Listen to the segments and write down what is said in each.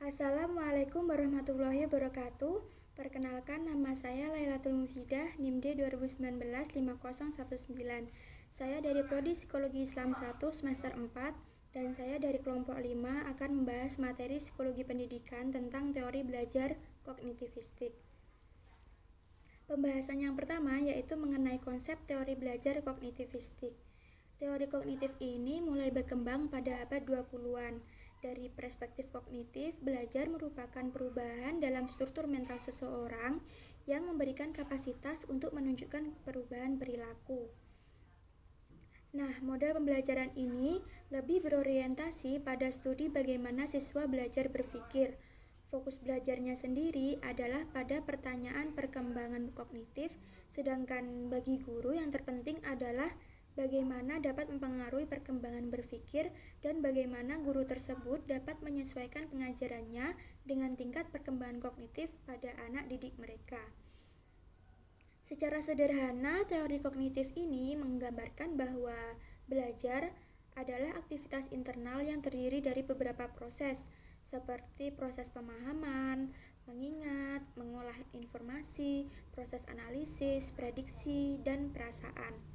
Assalamualaikum warahmatullahi wabarakatuh. Perkenalkan, nama saya Lailatul Mufidah, NIM D 2019-5019. Saya dari Prodi Psikologi Islam 1 semester 4 dan saya dari kelompok 5 akan membahas materi psikologi pendidikan tentang teori belajar kognitivistik. Pembahasan yang pertama yaitu mengenai konsep teori belajar kognitivistik. Teori kognitif ini mulai berkembang pada abad 20-an. Dari perspektif kognitif, belajar merupakan perubahan dalam struktur mental seseorang yang memberikan kapasitas untuk menunjukkan perubahan perilaku. Nah, model pembelajaran ini lebih berorientasi pada studi bagaimana siswa belajar berpikir. Fokus belajarnya sendiri adalah pada pertanyaan perkembangan kognitif, sedangkan bagi guru yang terpenting adalah bagaimana dapat mempengaruhi perkembangan berpikir dan bagaimana guru tersebut dapat menyesuaikan pengajarannya dengan tingkat perkembangan kognitif pada anak didik mereka. Secara sederhana, teori kognitif ini menggambarkan bahwa belajar adalah aktivitas internal yang terdiri dari beberapa proses, seperti proses pemahaman, mengingat, mengolah informasi, proses analisis, prediksi, dan perasaan.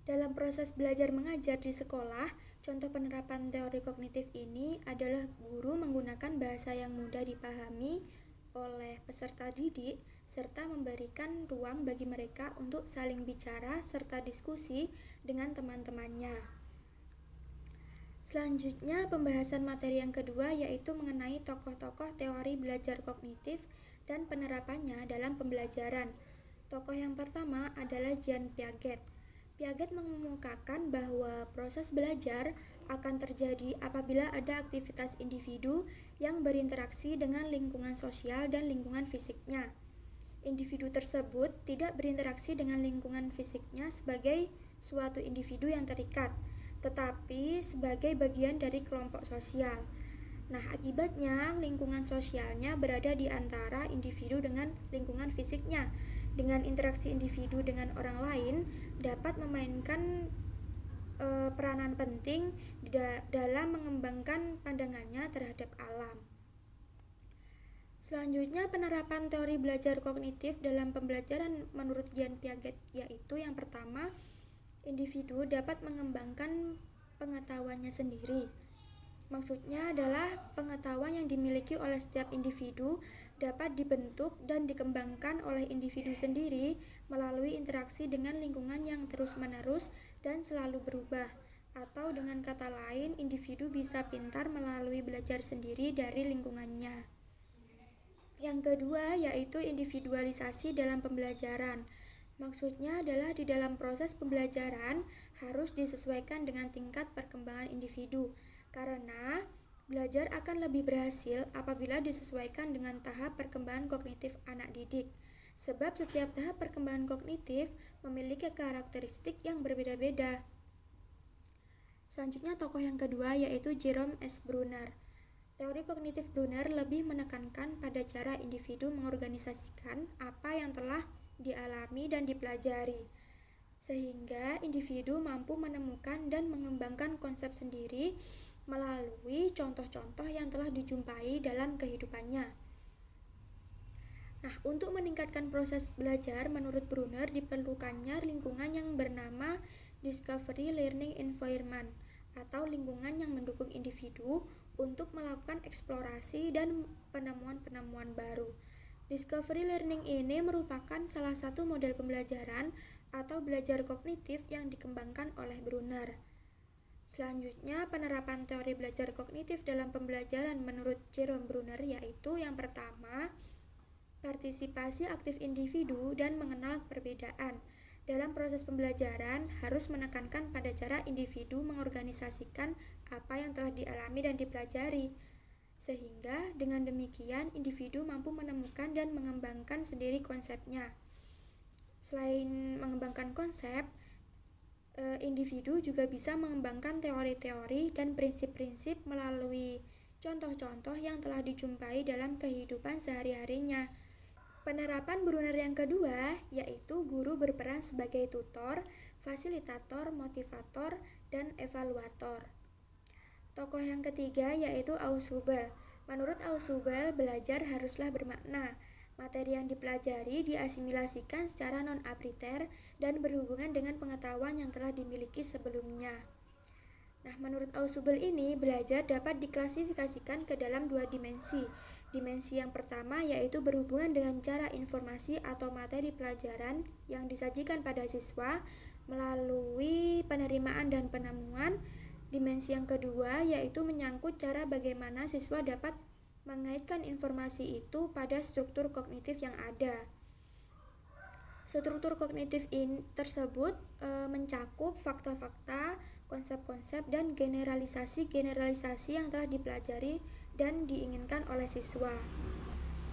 Dalam proses belajar mengajar di sekolah, contoh penerapan teori kognitif ini adalah guru menggunakan bahasa yang mudah dipahami oleh peserta didik, serta memberikan ruang bagi mereka untuk saling bicara serta diskusi dengan teman-temannya. Selanjutnya, pembahasan materi yang kedua yaitu mengenai tokoh-tokoh teori belajar kognitif dan penerapannya dalam pembelajaran. Tokoh yang pertama adalah Jean Piaget. Piaget mengemukakan bahwa proses belajar akan terjadi apabila ada aktivitas individu yang berinteraksi dengan lingkungan sosial dan lingkungan fisiknya. Individu tersebut tidak berinteraksi dengan lingkungan fisiknya sebagai suatu individu yang terikat, tetapi sebagai bagian dari kelompok sosial. Nah, akibatnya lingkungan sosialnya berada di antara individu dengan lingkungan fisiknya. Dengan interaksi individu dengan orang lain dapat memainkan peranan penting dalam mengembangkan pandangannya terhadap alam. Selanjutnya, penerapan teori belajar kognitif dalam pembelajaran menurut Jean Piaget yaitu yang pertama, individu dapat mengembangkan pengetahuannya sendiri. Maksudnya adalah pengetahuan yang dimiliki oleh setiap individu dapat dibentuk dan dikembangkan oleh individu sendiri melalui interaksi dengan lingkungan yang terus-menerus dan selalu berubah. Atau dengan kata lain, individu bisa pintar melalui belajar sendiri dari lingkungannya. Yang kedua yaitu individualisasi dalam pembelajaran. Maksudnya adalah di dalam proses pembelajaran harus disesuaikan dengan tingkat perkembangan individu, karena belajar akan lebih berhasil apabila disesuaikan dengan tahap perkembangan kognitif anak didik. Sebab setiap tahap perkembangan kognitif memiliki karakteristik yang berbeda-beda. Selanjutnya, tokoh yang kedua yaitu Jerome S. Bruner. Teori kognitif Bruner lebih menekankan pada cara individu mengorganisasikan apa yang telah dialami dan dipelajari, sehingga individu mampu menemukan dan mengembangkan konsep sendiri melalui contoh-contoh yang telah dijumpai dalam kehidupannya. Nah, untuk meningkatkan proses belajar, menurut Bruner diperlukannya lingkungan yang bernama Discovery Learning Environment atau lingkungan yang mendukung individu untuk melakukan eksplorasi dan penemuan-penemuan baru. Discovery Learning ini merupakan salah satu model pembelajaran atau belajar kognitif yang dikembangkan oleh Bruner. Selanjutnya, penerapan teori belajar kognitif dalam pembelajaran menurut Jerome Bruner yaitu yang pertama, partisipasi aktif individu dan mengenal perbedaan. Dalam proses pembelajaran harus menekankan pada cara individu mengorganisasikan apa yang telah dialami dan dipelajari, sehingga dengan demikian individu mampu menemukan dan mengembangkan sendiri konsepnya. Selain mengembangkan konsep, individu juga bisa mengembangkan teori-teori dan prinsip-prinsip melalui contoh-contoh yang telah dijumpai dalam kehidupan sehari-harinya. Penerapan Bruner yang kedua yaitu guru berperan sebagai tutor, fasilitator, motivator, dan evaluator. Tokoh yang ketiga yaitu Ausubel. Menurut Ausubel, belajar haruslah bermakna. Materi yang dipelajari diasimilasikan secara non-apriter dan berhubungan dengan pengetahuan yang telah dimiliki sebelumnya. Nah, menurut Ausubel ini, belajar dapat diklasifikasikan ke dalam dua dimensi. Dimensi yang pertama yaitu berhubungan dengan cara informasi atau materi pelajaran yang disajikan pada siswa melalui penerimaan dan penemuan. Dimensi yang kedua yaitu menyangkut cara bagaimana siswa dapat mengaitkan informasi itu pada struktur kognitif yang ada. Struktur kognitif tersebut mencakup fakta-fakta, konsep-konsep, dan generalisasi-generalisasi yang telah dipelajari dan diinginkan oleh siswa.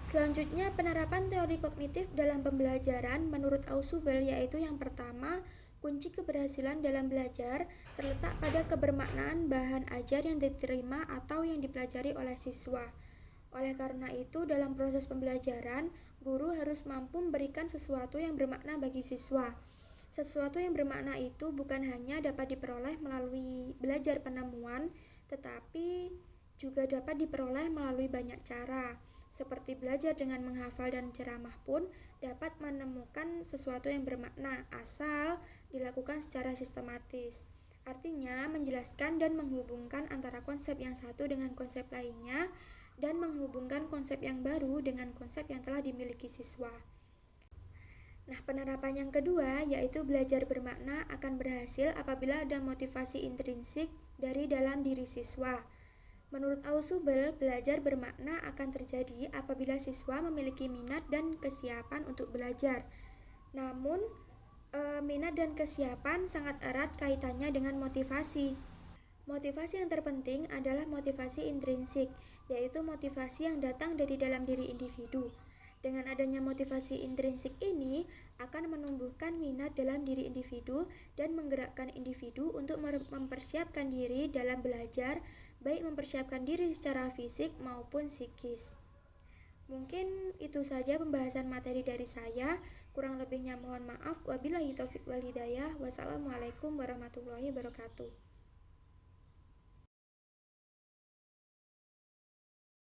Selanjutnya, penerapan teori kognitif dalam pembelajaran menurut Ausubel yaitu yang pertama, kunci keberhasilan dalam belajar terletak pada kebermaknaan bahan ajar yang diterima atau yang dipelajari oleh siswa. Oleh karena itu, dalam proses pembelajaran, guru harus mampu memberikan sesuatu yang bermakna bagi siswa. Sesuatu yang bermakna itu bukan hanya dapat diperoleh melalui belajar penemuan, tetapi juga dapat diperoleh melalui banyak cara. Seperti belajar dengan menghafal dan ceramah pun dapat menemukan sesuatu yang bermakna asal dilakukan secara sistematis. Artinya, menjelaskan dan menghubungkan antara konsep yang satu dengan konsep lainnya dan menghubungkan konsep yang baru dengan konsep yang telah dimiliki siswa. Nah, penerapan yang kedua yaitu belajar bermakna akan berhasil apabila ada motivasi intrinsik dari dalam diri siswa. Menurut Ausubel, belajar bermakna akan terjadi apabila siswa memiliki minat dan kesiapan untuk belajar. Namun, minat dan kesiapan sangat erat kaitannya dengan motivasi. Motivasi yang terpenting adalah motivasi intrinsik, yaitu motivasi yang datang dari dalam diri individu. Dengan adanya motivasi intrinsik ini akan menumbuhkan minat dalam diri individu dan menggerakkan individu untuk mempersiapkan diri dalam belajar, baik mempersiapkan diri secara fisik maupun psikis. Mungkin itu saja pembahasan materi dari saya. Kurang lebihnya mohon maaf. Wabillahi taufiq wal hidayah. Wassalamualaikum warahmatullahi wabarakatuh.